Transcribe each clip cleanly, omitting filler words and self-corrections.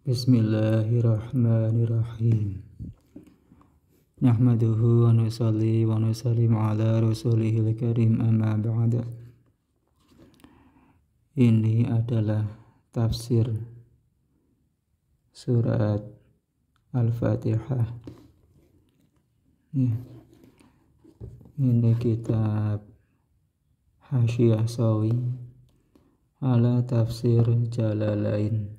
Bismillahirrahmanirrahim. Nahmaduhu wa nusalli wa nusallim ala rasulihil karim, amma ba'da. Ini adalah tafsir surat Al-Fatihah. Ini kitab Hasyiyah Sawi ala tafsir Jalalain.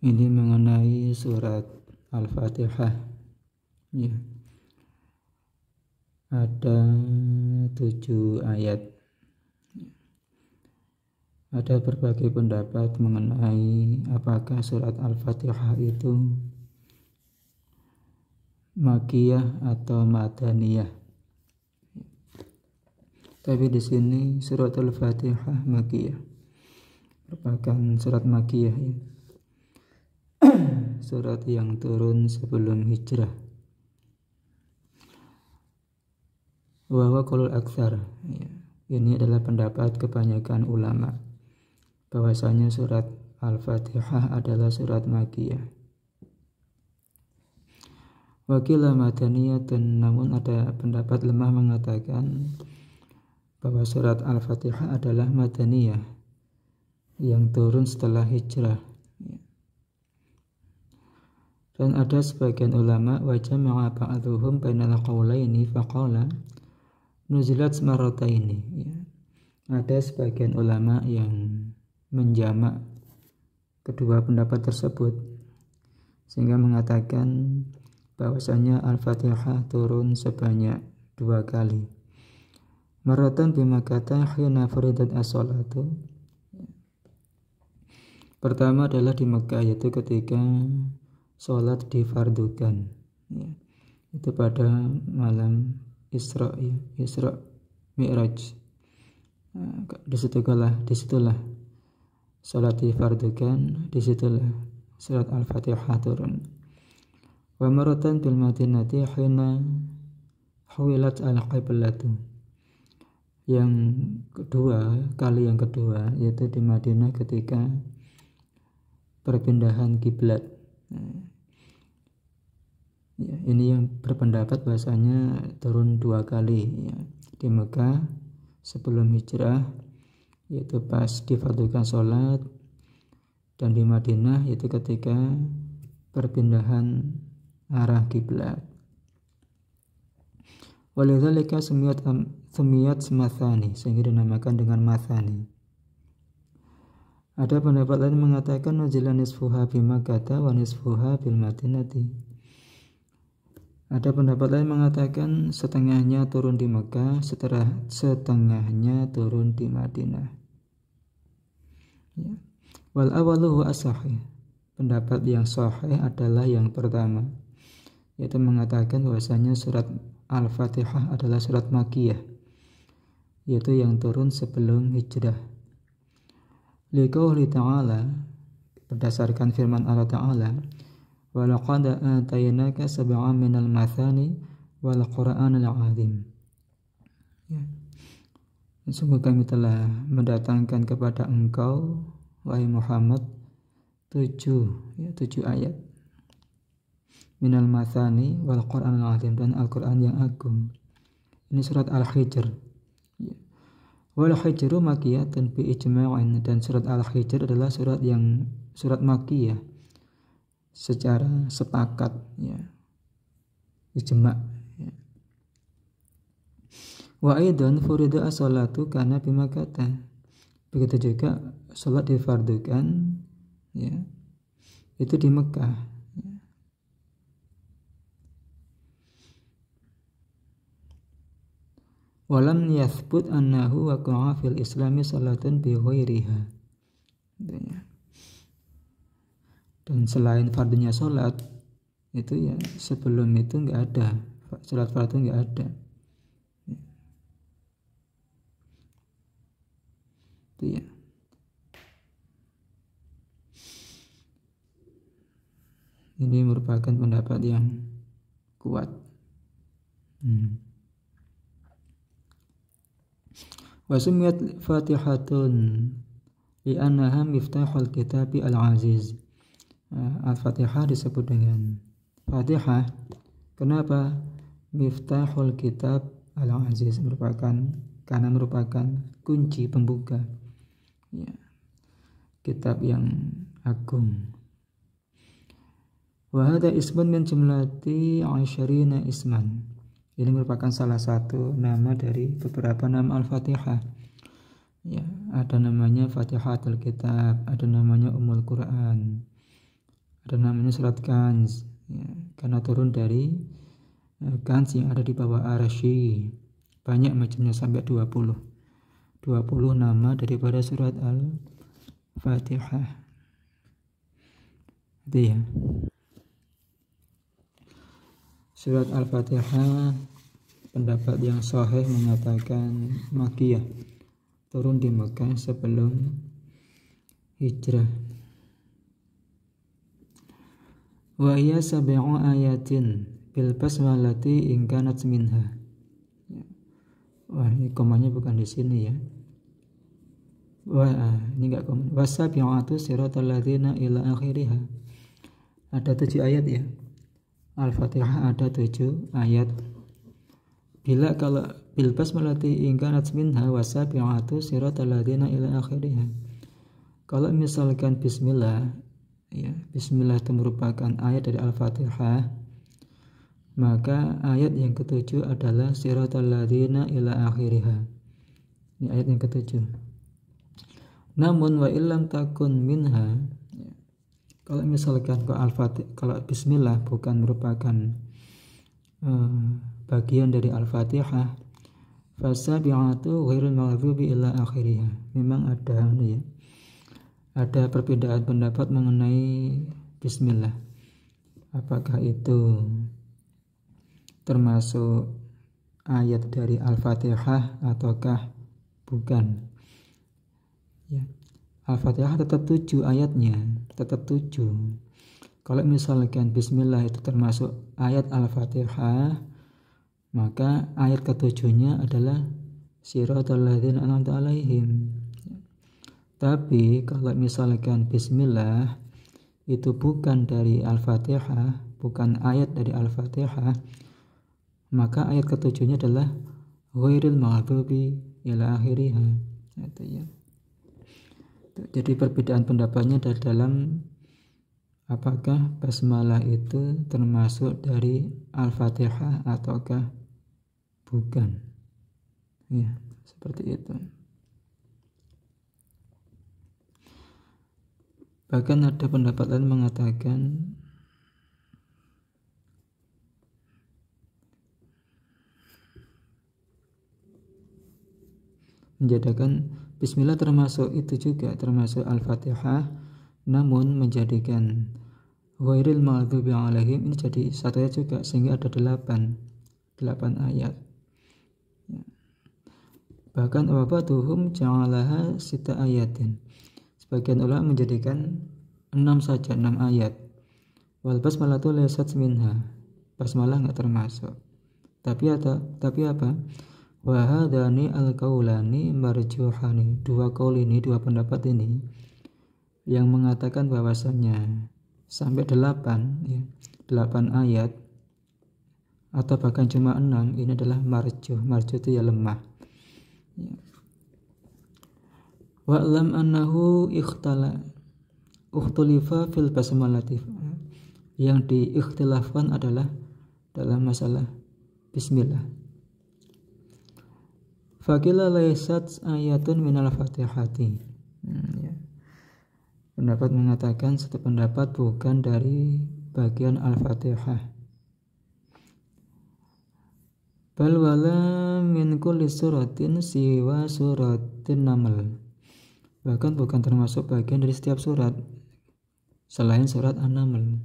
Ini mengenai surat Al-Fatihah. Ada 7 ayat. Ada berbagai pendapat mengenai apakah surat Al-Fatihah itu Makkiyah atau Madaniyah. Tapi di sini surat Al-Fatihah Makkiyah, merupakan surat Makkiyah, surat yang turun sebelum hijrah. Wa huwa qaulul aktsar. Ini adalah pendapat kebanyakan ulama bahwasanya surat Al-Fatihah adalah surat Makkiyah. Wa qila madaniyatun, namun ada pendapat lemah mengatakan bahwa surat Al-Fatihah adalah Madaniyah yang turun setelah hijrah. Dan ada sebagian ulama wa jama'a ba'dhum bainal qaulaini faqala nuzilat marrataini. Ada sebagian ulama yang menjamak kedua pendapat tersebut sehingga mengatakan bahwasanya Al-Fatihah turun sebanyak 2 kali. Marratan bi Makkah hina furidat as-salatu. Pertama adalah di Mekah, yaitu ketika sholat difardukan, itu pada malam Isra Mi'raj. Disitulah sholat difardukan, disitulah surat Al-Fatihah turun. Wa maratan bil Madinati hina huwilat al-qiblatu. Yang kali yang kedua yaitu di Madinah ketika perpindahan kiblat. Ini yang berpendapat bahasanya turun 2 kali, di Mekah sebelum hijrah, yaitu pas difardukan sholat, dan di Madinah yaitu ketika perpindahan arah kiblat. Walidzalika sumiyat mathani, sehingga dinamakan dengan mathani. Ada pendapat lain mengatakan nazila nisfuha bi Makkah wa nisfuha bil Madinati. Ada pendapat lain mengatakan setengahnya turun di Mekah, setengahnya turun di Madinah. Wal awalu huwa as-sahih. Pendapat yang sahih adalah yang pertama, yaitu mengatakan bahwasanya surat Al-Fatihah adalah surat Makkiyah, yaitu yang turun sebelum hijrah. Liqauli ta'ala, berdasarkan firman Allah Ta'ala, wa laqad atainaka sab'an minal mathani wal qur'anil 'azim. Sungguh kami telah mendatangkan kepada engkau, wahai Muhammad, 7 ayat minal mathani wal qur'anil 'azim, dan Al-Qur'an yang agung. Ini surat Al-Hijr. Wal Hijru Makkiyatun bi ijma'in, dan surat Al-Hijr adalah surat Makkiyah secara sepakat, ijma'. Wa aidan furida as-salatu kana bi Makkah. Begitu juga salat difardukan, itu di Mekah. Walam yathbut annahu waqa'a fil islami salatun bi ghairiha. Dan selain fardunya salat itu sebelum itu enggak ada, salat fardu enggak ada. Itu Ini merupakan pendapat yang kuat. Wasumiyat Fatihatun li'annaha miftahul kitabi al-aziz. Al-Fatihah disebut dengan Fatihah. Kenapa? Miftahul kitab al-aziz, karena merupakan kunci pembuka ya, kitab yang agung. Wa hadha ismun min jumlati 20 isman. Ini merupakan salah satu nama dari beberapa nama Al-Fatihah. Ya, ada namanya Fatihatul Kitab, ada namanya Ummul Quran, ada namanya Surat Kanz, ya, karena turun dari Kanz yang ada di bawah Arsy. Banyak macamnya, sampai 20 nama daripada surat Al-Fatihah. Itu ya. Surat Al-Fatihah, pendapat yang sahih mengatakan Makkiyah, turun di Mekah sebelum hijrah. Wa hiya sab'u ayatin bil basmalati in kanat minha. Wah, ini komanya bukan di sini ya. Ini enggak koma. Wasabi'atu siratal ladzina ila akhiriha. Ada 7 ayat ya. Al-Fatihah ada 7 ayat. Bila kalau bil basmalati in kanat minha wasabi'atu siratal ladzina ila akhiriha. Kalau misalkan bismillah ya, bismillah itu merupakan ayat dari Al-Fatihah, maka ayat yang ke-7 adalah siratal ladzina ila akhiriha. Ini ayat yang ke-7. Namun wa illam takun minha, kalau misalkan kalau bismillah bukan merupakan bagian dari Al-Fatihah, fasabi'atu ghairul maghdubi ila akhiriha. Memang ada ya, ada perbedaan pendapat mengenai bismillah. Apakah itu termasuk ayat dari Al-Fatihah ataukah bukan? Ya. Al-Fatihah tetap 7 ayatnya, tetap 7. Kalau misalkan bismillah itu termasuk ayat Al-Fatihah, maka ayat ke-7-nya adalah siratal ladzina an'amta 'alaihim. Tapi kalau misalkan bismillah itu bukan dari Al-Fatihah, bukan ayat dari Al-Fatihah, maka ayat ke-7-nya adalah ghairil maghdubi ila akhiriha. Itu ya. Jadi perbedaan pendapatnya dalam apakah basmalah itu termasuk dari Al-Fatihah ataukah bukan. Ya, seperti itu. Bahkan ada pendapat lain mengatakan menjadikan bismillah termasuk itu juga, termasuk Al-Fatihah, namun menjadikan ghairil maghdubi 'alaihim ini jadi satu ayat juga, sehingga ada 8 ayat ya. Bahkan wabatuhum ja'alaha 6 ayatin. Sebagian ulama menjadikan 6 saja, 6 ayat. Wal basmalatu laysat minha. Basmalah enggak termasuk. Tapi apa? Wa hadani al-qaulani marjuhani. 2 qaul ini, 2 pendapat ini yang mengatakan bahwasanya sampai 8 ya, 8 ayat atau bahkan cuma 6, ini adalah marjuh. Marjuh itu ya lemah. Ya. Wa'lam annahu ikhtulifa fil basmalati. Yang diikhtilafkan adalah dalam masalah bismillah. Faqila laysat ayatun minal fatihati. Ya. Pendapat mengatakan satu pendapat bukan dari bagian Al-Fatihah. Bal wala min kulli suratin siwa suratin Naml. Bahkan bukan termasuk bagian dari setiap surat selain surat An-Naml.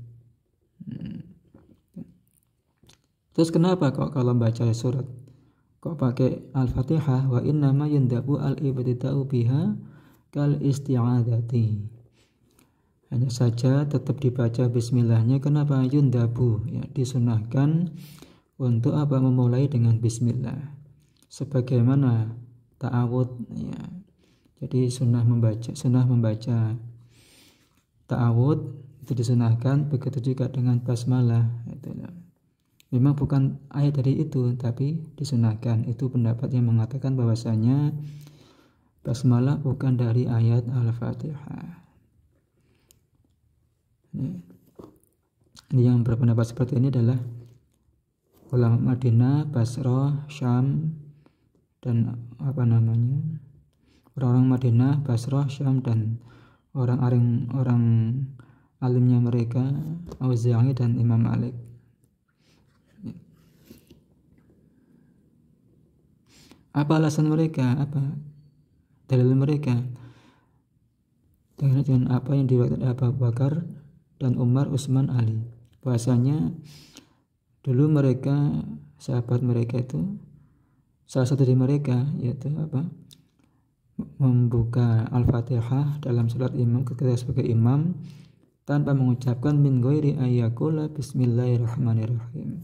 Terus kenapa kok kalau baca surat kok pakai Al-Fatihah? Wa innama yundabu al-ibtida'u biha kal isti'adzati. Hanya saja tetap dibaca bismillahnya. Kenapa yundabu? Ya, disunahkan untuk apa? Memulai dengan bismillah. Sebagaimana ta'awud ya. Jadi sunnah membaca ta'awud itu disunahkan, begitu juga dengan basmalah. Memang bukan ayat dari itu, tapi disunahkan. Itu pendapat yang mengatakan bahwasanya basmalah bukan dari ayat Al-Fatihah. Ini yang berpendapat seperti ini adalah ulama Madinah, Basrah, Syam, dan orang-orang Madinah, Basrah, Syam, dan orang alimnya mereka Auza'i dan Imam Malik. Apa alasan mereka? Apa dalil mereka? Dengan apa yang diriwayatkan Abu Bakar dan Umar, Utsman, Ali. Bahasanya dulu mereka, sahabat mereka itu, salah satu dari mereka yaitu membuka Al-Fatihah dalam salat imam ketika sebagai imam tanpa mengucapkan min ghairi ayyaqula bismillahirrahmanirrahim.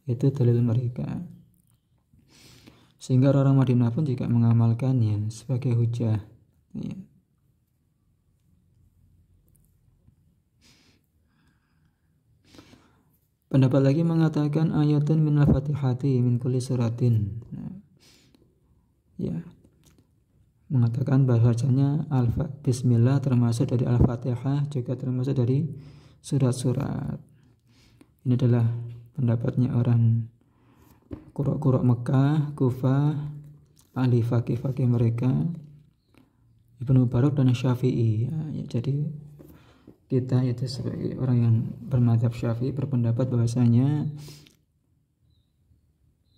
Itu dalil mereka. Sehingga orang Madinah pun juga mengamalkannya sebagai hujah. Pendapat lagi mengatakan ayatun min al-fatihati min kulli suratin. Mengatakan bahwasanya bismillah termasuk dari Al-Fatihah, juga termasuk dari surat-surat. Ini adalah pendapatnya orang qurra Mekah, Kufah, ahli fakih mereka, Ibnu Barak dan Syafi'i. Jadi kita itu sebagai orang yang bermadzhab Syafi'i berpendapat bahwasanya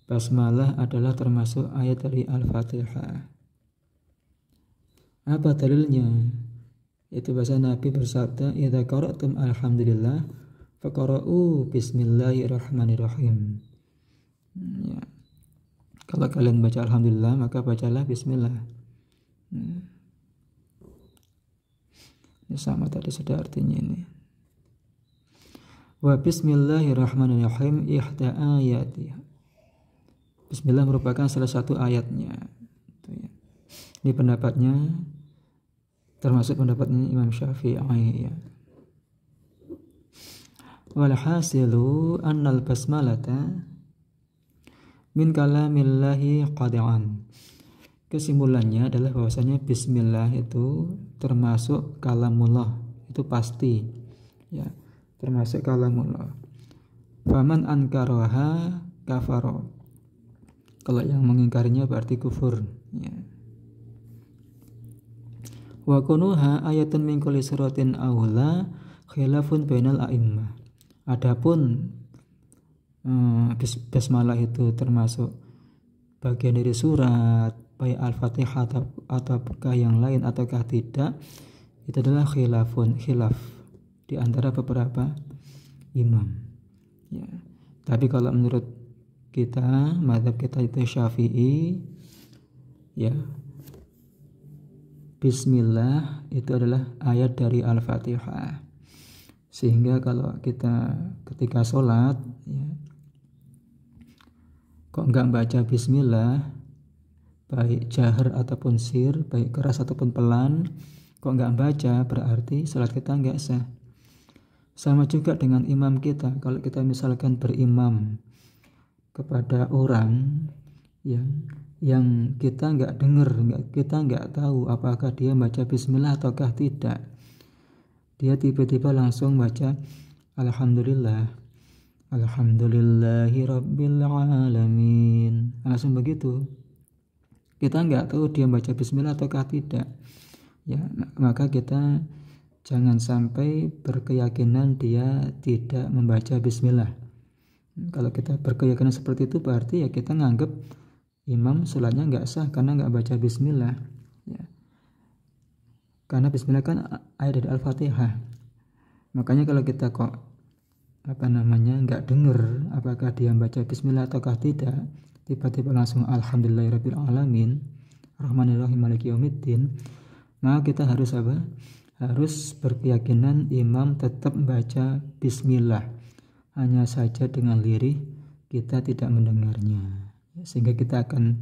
basmalah adalah termasuk ayat dari Al-Fatihah. Apa dalilnya? Itu bahasa Nabi bersabda, "Idza qara'tum alhamdulillah faqra'u bismillahirrahmanirrahim." Kalau kalian baca alhamdulillah, maka bacalah bismillah. Ini sama tadi sudah artinya ini. Wa bismillahirrahmanirrahim ihda ayatiha. Bismillah merupakan salah satu ayatnya. Ini pendapatnya, termasuk pendapatnya Imam Syafi'i. Walhasilu annal basmalata min kalamillahi qadi'an. Kesimpulannya adalah bahwasanya bismillah itu termasuk kalamullah, itu pasti termasuk kalamullah. Faman ankaraha kafara. Kalau yang mengingkarinya berarti kufur. Wa kunuha ayatun min kulli suratin aula khilafun bainal a'immah. Adapun basmalah itu termasuk bagian dari surat, baik Al-Fatihah ataukah yang lain ataukah tidak, itu adalah khilaf di antara beberapa imam. Tapi kalau menurut kita, mazhab kita itu Syafi'i, bismillah itu adalah ayat dari Al-Fatihah. Sehingga kalau kita ketika sholat kok enggak baca bismillah, baik jahar ataupun sir, baik keras ataupun pelan, kok enggak baca, berarti salat kita enggak sah. Sama juga dengan imam kita. Kalau kita misalkan berimam kepada orang yang kita enggak dengar, kita enggak tahu apakah dia baca bismillah ataukah tidak, dia tiba-tiba langsung baca alhamdulillahi rabbil alamin, langsung begitu, kita nggak tahu dia baca bismillah ataukah tidak, maka kita jangan sampai berkeyakinan dia tidak membaca bismillah. Kalau kita berkeyakinan seperti itu, berarti kita nganggap imam sholatnya nggak sah karena nggak baca bismillah. Karena bismillah kan ayat dari Al-Fatihah. Makanya kalau kita kok nggak dengar apakah dia baca bismillah ataukah tidak, tiba-tiba langsung alhamdulillahirabbil alamin arrahmanirrahim maliki yaumiddin, maka kita harus harus berkeyakinan imam tetap membaca bismillah, hanya saja dengan lirih kita tidak mendengarnya, sehingga kita akan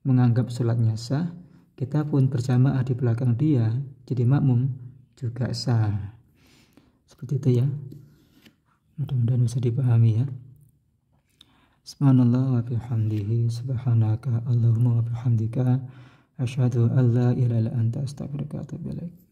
menganggap sholatnya sah, kita pun berjamaah di belakang dia jadi makmum juga sah. Seperti itu ya. Mudah-mudahan bisa dipahami ya. Subhanallah wa bihamdihi, subhanaka Allahumma wa bihamdika, asyhadu an la ilaha illa anta, astaghfiruka wa atubu ilaik.